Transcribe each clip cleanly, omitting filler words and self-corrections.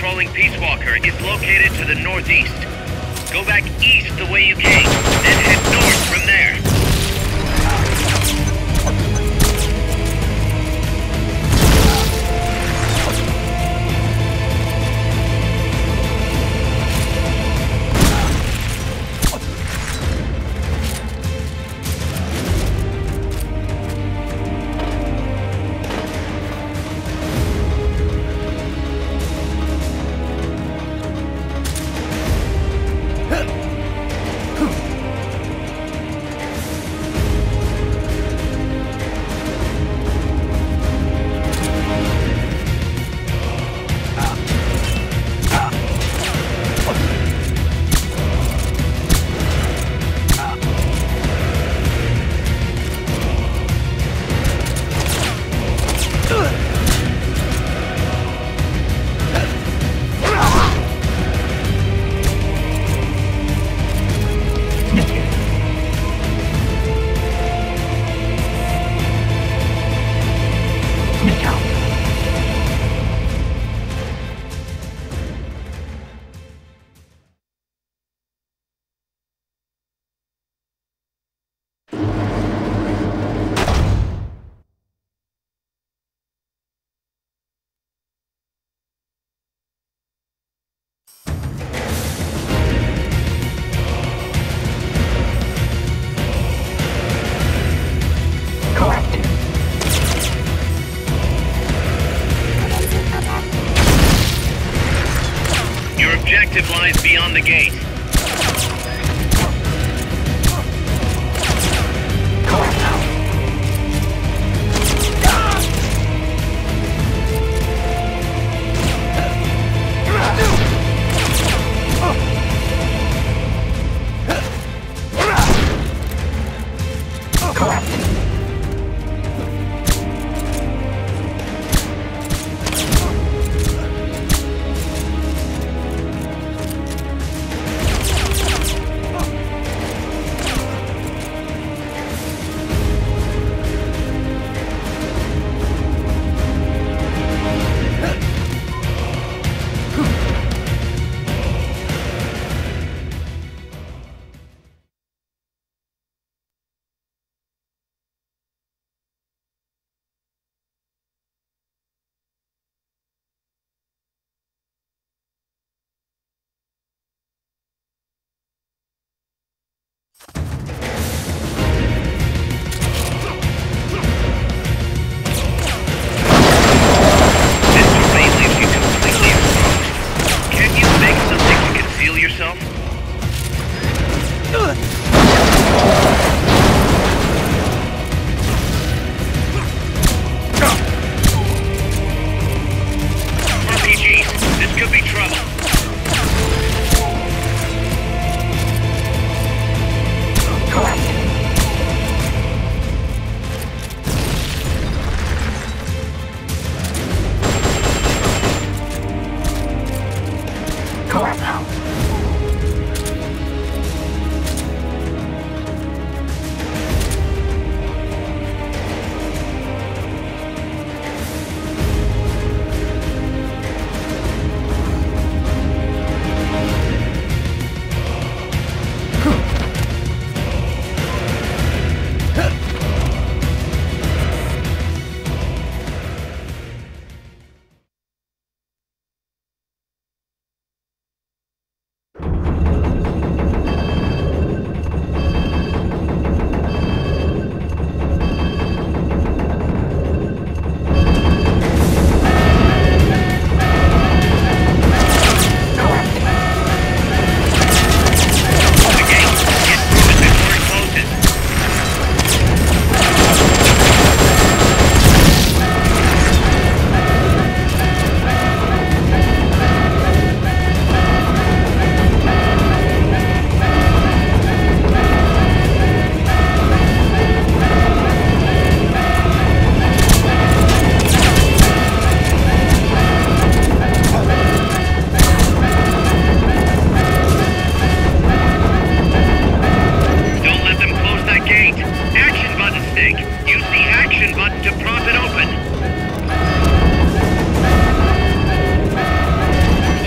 patrolling Peace Walker is located to the northeast. Go back east the way you came, then head north from there. Objective lies beyond the gate.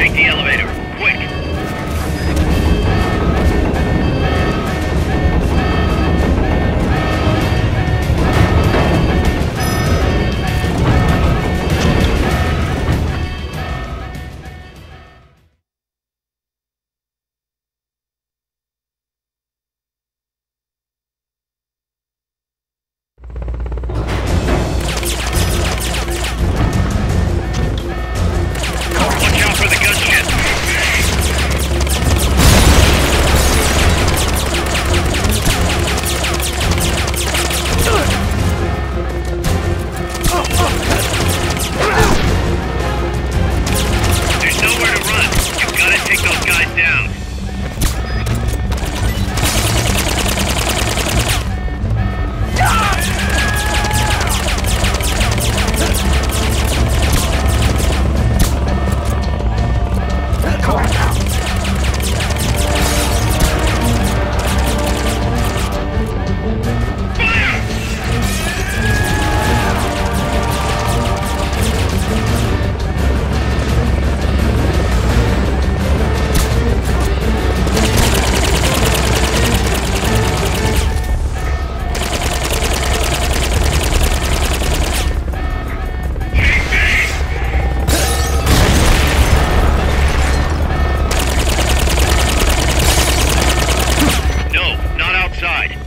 take the elevator. Quick!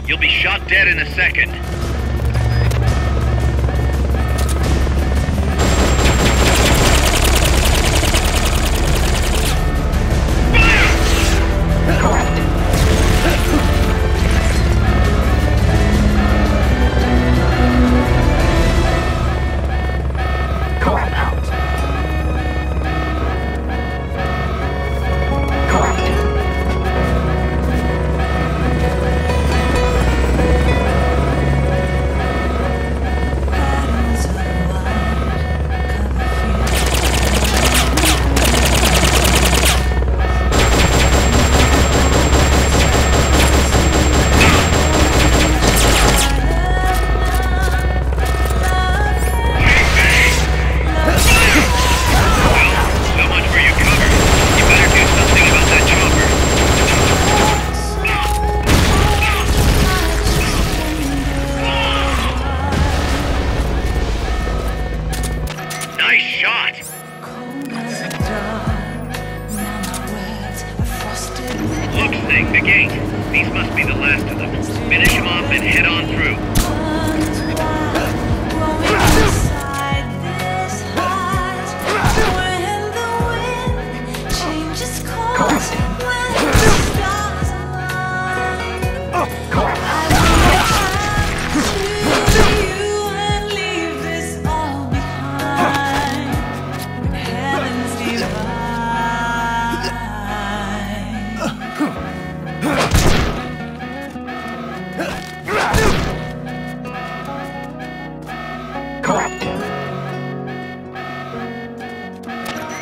You'll be shot dead in a second. The gate. These must be the last of them. Finish them off and head on through.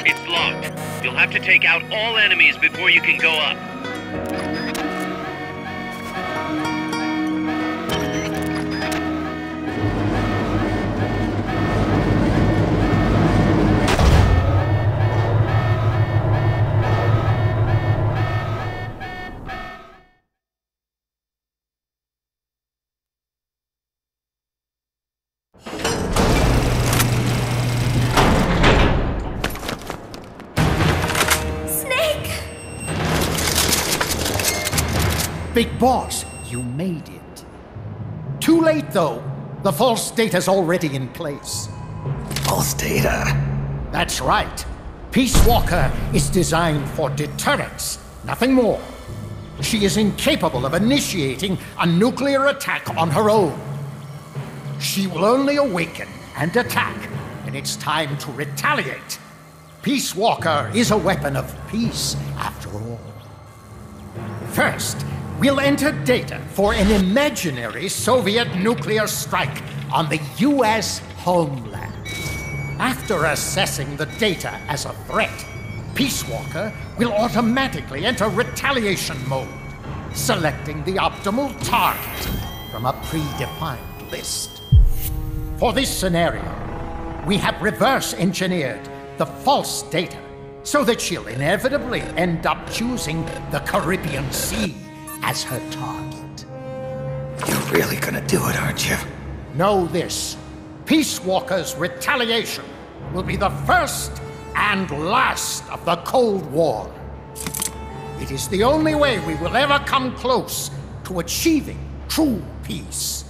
It's locked. You'll have to take out all enemies before you can go up. Big Boss, you made it. Too late, though. The false data's already in place. False data? That's right. Peace Walker is designed for deterrence, nothing more. She is incapable of initiating a nuclear attack on her own. She will only awaken and attack when it's time to retaliate. Peace Walker is a weapon of peace, after all. First, we'll enter data for an imaginary Soviet nuclear strike on the US homeland. After assessing the data as a threat, Peace Walker will automatically enter retaliation mode, selecting the optimal target from a predefined list. For this scenario, we have reverse engineered the false data so that she'll inevitably end up choosing the Caribbean Sea as her target. You're really gonna do it, aren't you? Know this. Peace Walker's retaliation will be the first and last of the Cold War. It is the only way we will ever come close to achieving true peace.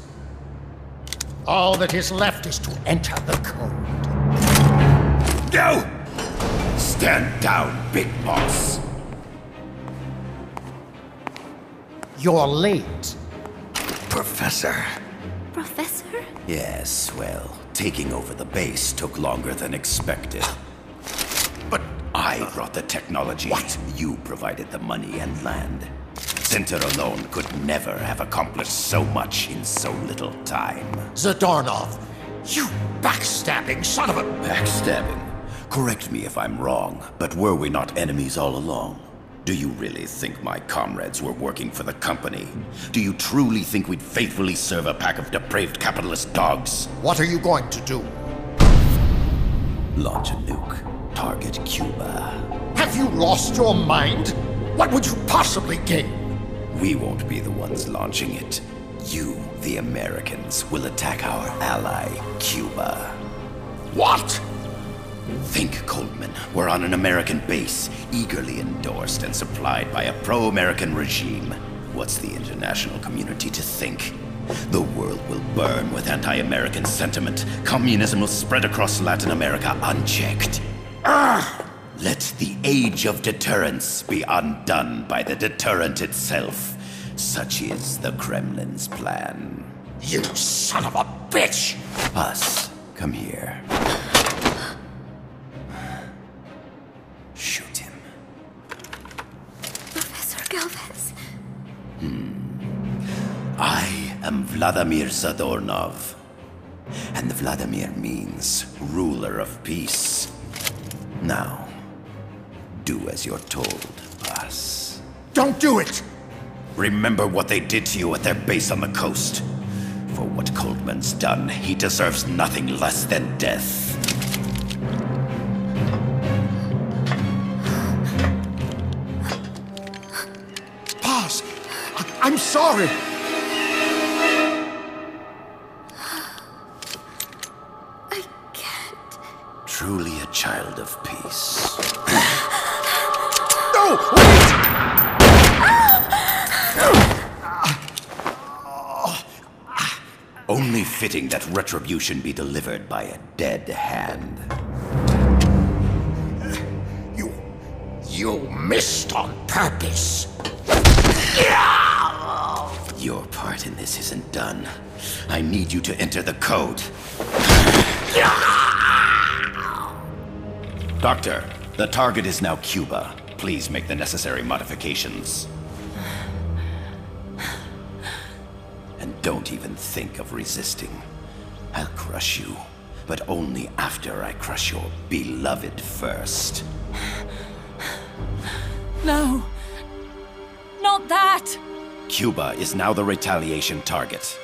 All that is left is to enter the code. No! Stand down, Big Boss. You're late. Professor. Professor? Yes, well, taking over the base took longer than expected. But I brought the technology. What? You provided the money and land. Center alone could never have accomplished so much in so little time. Zadornov, you backstabbing son of a... Backstabbing? Correct me if I'm wrong, but were we not enemies all along? Do you really think my comrades were working for the company? Do you truly think we'd faithfully serve a pack of depraved capitalist dogs? What are you going to do? Launch a nuke. Target Cuba. Have you lost your mind? What would you possibly gain? We won't be the ones launching it. You, the Americans, will attack our ally, Cuba. What? Think, Coldman. We're on an American base, eagerly endorsed and supplied by a pro-American regime. What's the international community to think? The world will burn with anti-American sentiment. Communism will spread across Latin America unchecked. Let the age of deterrence be undone by the deterrent itself. Such is the Kremlin's plan. You son of a bitch! Us, come here. Shoot him. Professor Galvez. I am Vladimir Zadornov. And Vladimir means ruler of peace. Now, do as you're told, boss. Don't do it! Remember what they did to you at their base on the coast. For what Coldman's done, he deserves nothing less than death. Boss, I'm sorry. I can't. Truly a child of peace. No! Wait! Only fitting that retribution be delivered by a dead hand. You missed on purpose. Your part in this isn't done. I need you to enter the code. Doctor, the target is now Cuba. Please make the necessary modifications. And don't even think of resisting. I'll crush you, but only after I crush your beloved first. No. Not that! Cuba is now the retaliation target.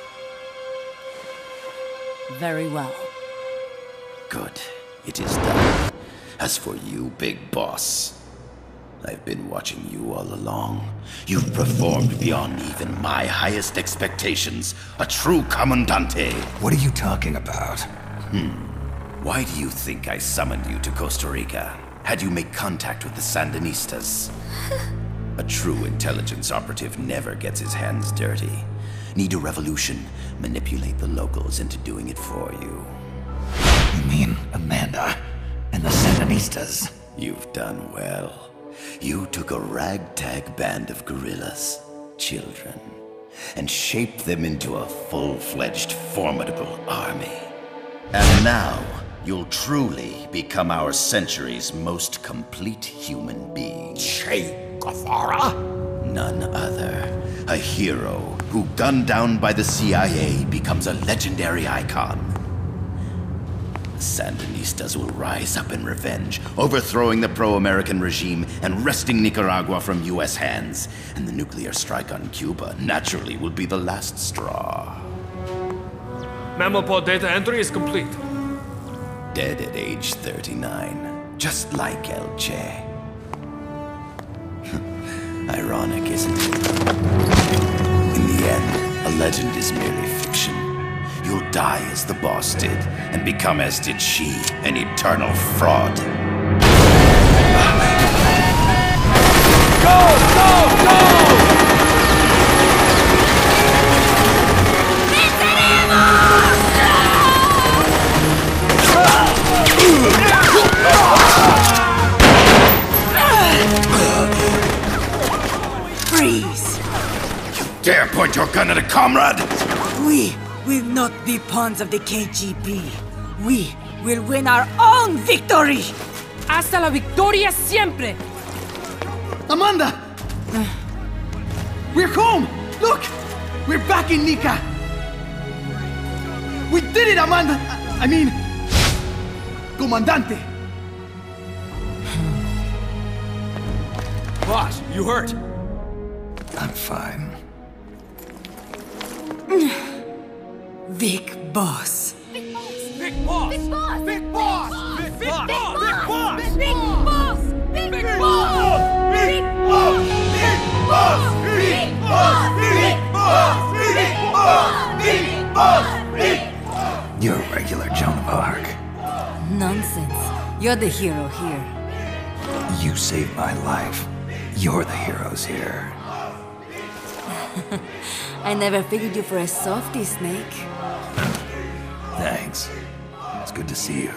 Very well. Good. It is done. As for you, Big Boss, I've been watching you all along. You've performed beyond even my highest expectations. A true commandante. What are you talking about? Why do you think I summoned you to Costa Rica? Had you make contact with the Sandinistas? A true intelligence operative never gets his hands dirty. Need a revolution? Manipulate the locals into doing it for you. You mean Amanda and the Sandinistas? You've done well. You took a ragtag band of guerrillas, children, and shaped them into a full-fledged, formidable army. And now, you'll truly become our century's most complete human being. Che Guevara? None other. A hero who, gunned down by the CIA, becomes a legendary icon. The Sandinistas will rise up in revenge, overthrowing the pro-American regime and wresting Nicaragua from US hands. And the nuclear strike on Cuba naturally will be the last straw. Mammopod data entry is complete. Dead at age 39, just like El Che. Ironic, isn't it? In the end, a legend is merely fiction. You'll die as the boss did, and become as did she, an eternal fraud. Go! Go! Go! Freeze! You dare point your gun at a comrade? We will not be pawns of the KGB. We will win our own victory! Hasta la victoria siempre! Amanda! We're home! Look! We're back in Nika! We did it, Amanda! I mean... Comandante! Boss, you hurt? I'm fine. Big boss. Big boss! Big boss! Big boss! Big boss! Big boss! Big boss! Big boss! Big boss! Big boss! Big boss! Big boss! Big boss! Big boss! Big boss! Big boss! You're a regular Joan of Arc. Nonsense. You're the hero here. You saved my life. You're the heroes here. I never figured you for a softie, Snake. Thanks. It's good to see you.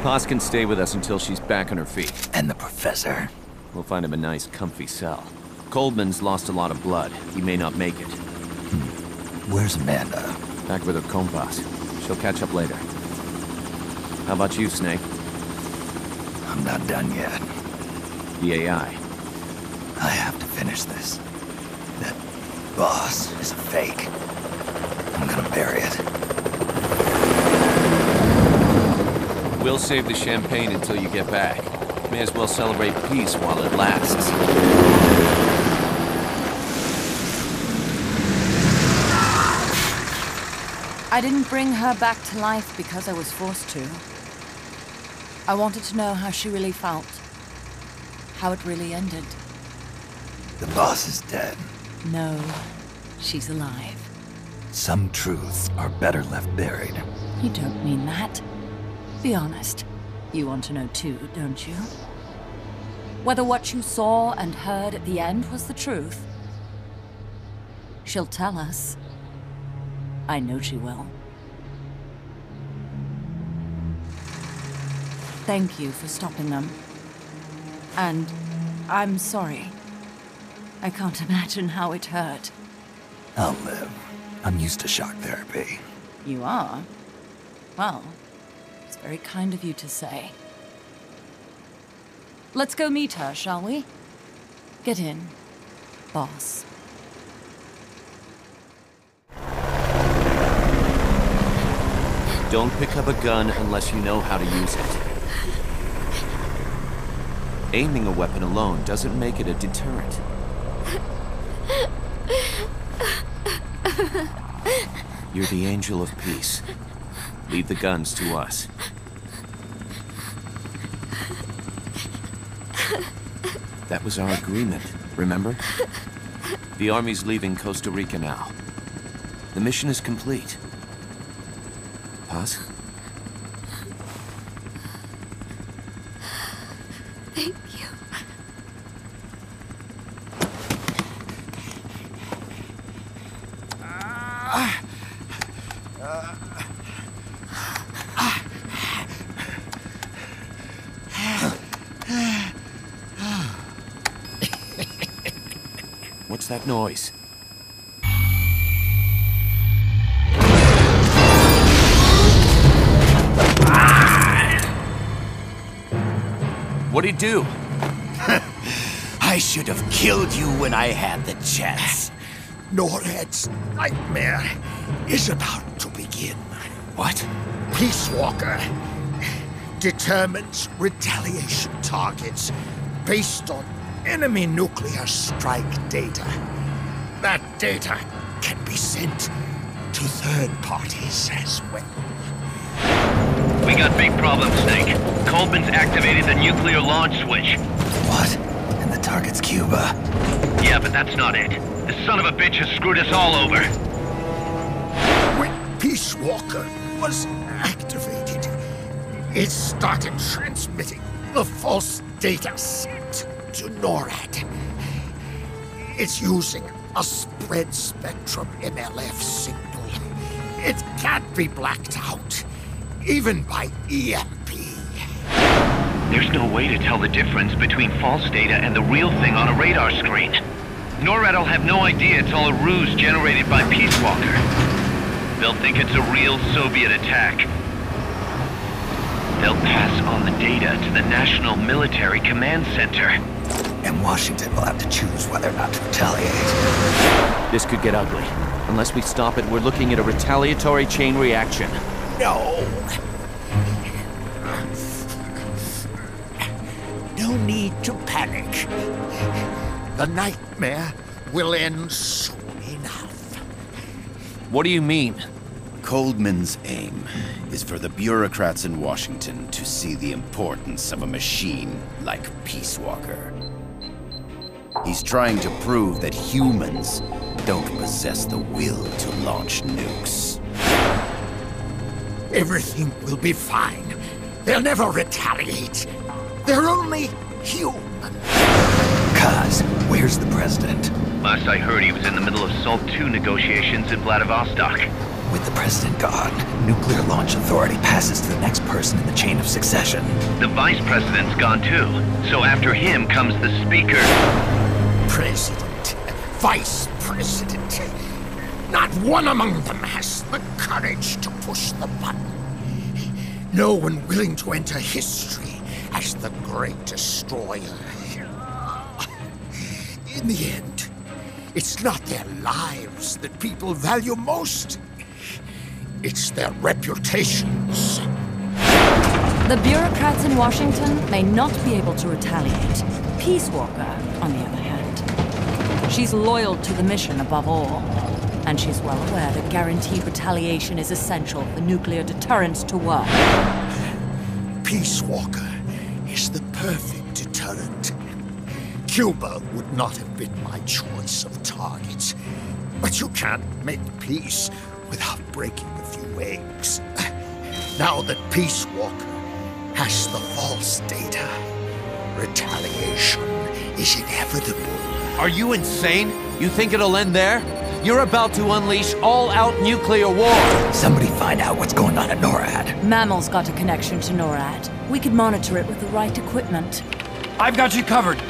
Paz can stay with us until she's back on her feet. And the professor? We'll find him a nice, comfy cell. Coldman's lost a lot of blood. He may not make it. Where's Amanda? Back with her compas. She'll catch up later. How about you, Snake? I'm not done yet. The AI. I have to finish this. That boss is a fake. I'm gonna bury it. We'll save the champagne until you get back. May as well celebrate peace while it lasts. I didn't bring her back to life because I was forced to. I wanted to know how she really felt. How it really ended. The boss is dead. No, she's alive. Some truths are better left buried. You don't mean that. Be honest. You want to know too, don't you? Whether what you saw and heard at the end was the truth. She'll tell us. I know she will. Thank you for stopping them. And I'm sorry. I can't imagine how it hurt. I'll live. I'm used to shock therapy. You are? Well, it's very kind of you to say. Let's go meet her, shall we? Get in, boss. Don't pick up a gun unless you know how to use it. Aiming a weapon alone doesn't make it a deterrent. You're the angel of peace. Leave the guns to us. That was our agreement, remember? The army's leaving Costa Rica now. The mission is complete. Paz? Thank you. What's that noise? What'd he do? I should have killed you when I had the chance. Norhead's nightmare is about to begin. What? Peace Walker determines retaliation targets based on enemy nuclear strike data. That data can be sent to third parties as well. We got big problems, Snake. Coleman's activated the nuclear launch switch. What? And the target's Cuba. Yeah, but that's not it. The son of a bitch has screwed us all over. When Peace Walker was activated, it started transmitting the false data set to NORAD. It's using a spread spectrum MLF signal. It can't be blacked out, even by EMP. There's no way to tell the difference between false data and the real thing on a radar screen. NORAD will have no idea it's all a ruse generated by Peace Walker. They'll think it's a real Soviet attack. They'll pass on the data to the National Military Command Center. And Washington will have to choose whether or not to retaliate. This could get ugly. Unless we stop it, we're looking at a retaliatory chain reaction. No. No need to panic. The nightmare will end soon enough. What do you mean? Coldman's aim is for the bureaucrats in Washington to see the importance of a machine like Peace Walker. He's trying to prove that humans don't possess the will to launch nukes. Everything will be fine. They'll never retaliate. They're only human. Kaz, where's the president? Last I heard, he was in the middle of SALT II negotiations in Vladivostok. With the president gone, Nuclear Launch Authority passes to the next person in the chain of succession. The vice president's gone too. So after him comes the speaker. President, vice president. Not one among them has the courage to push the button. No one willing to enter history as the great destroyer. In the end, it's not their lives that people value most. It's their reputations. The bureaucrats in Washington may not be able to retaliate. Peace Walker, on the other hand, she's loyal to the mission above all. And she's well aware that guaranteed retaliation is essential for nuclear deterrence to work. Peace Walker is the perfect deterrent. Cuba would not have been my choice of targets. But you can't make peace without breaking a few eggs. Now that Peace Walker has the false data, retaliation is inevitable. Are you insane? You think it'll end there? You're about to unleash all-out nuclear war! Somebody find out what's going on at NORAD. Mammal's got a connection to NORAD. We could monitor it with the right equipment. I've got you covered.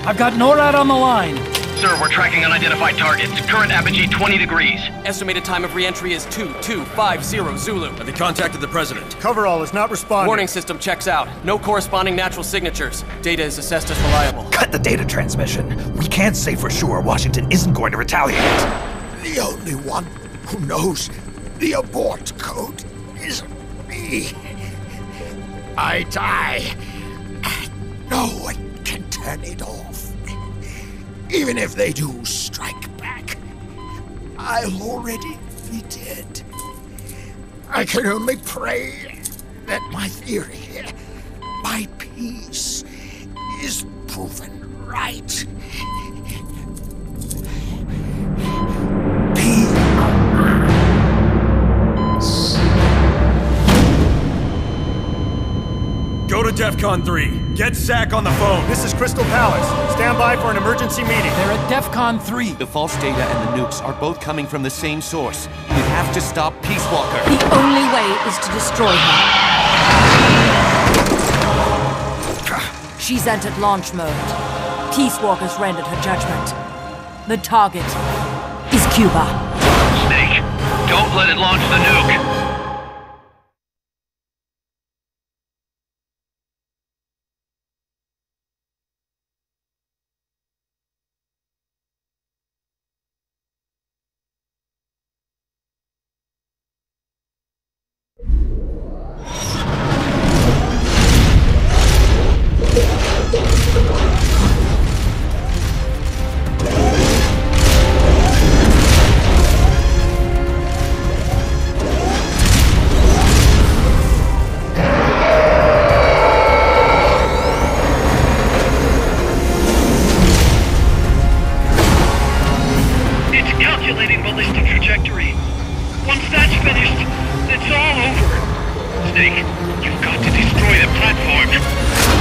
I've got NORAD on the line. Sir, we're tracking unidentified targets. Current apogee 20 degrees. Estimated time of re-entry is 2250 Zulu. Have they contacted the president? Coverall is not responding. Warning system checks out. No corresponding natural signatures. Data is assessed as reliable. Cut the data transmission. We can't say for sure Washington isn't going to retaliate. The only one who knows the abort code is me. I die, and no one can turn it off. Even if they do strike back, I'll already be dead. I can only pray that my theory, my peace, is proven right. Go to DEFCON 3. Get Zach on the phone. This is Crystal Palace. Stand by for an emergency meeting. They're at DEFCON 3. The false data and the nukes are both coming from the same source. We have to stop Peace Walker. The only way is to destroy her. She's entered launch mode. Peace Walker's rendered her judgment. The target is Cuba. Snake, don't let it launch the nuke. Snake. You've got to destroy the platform.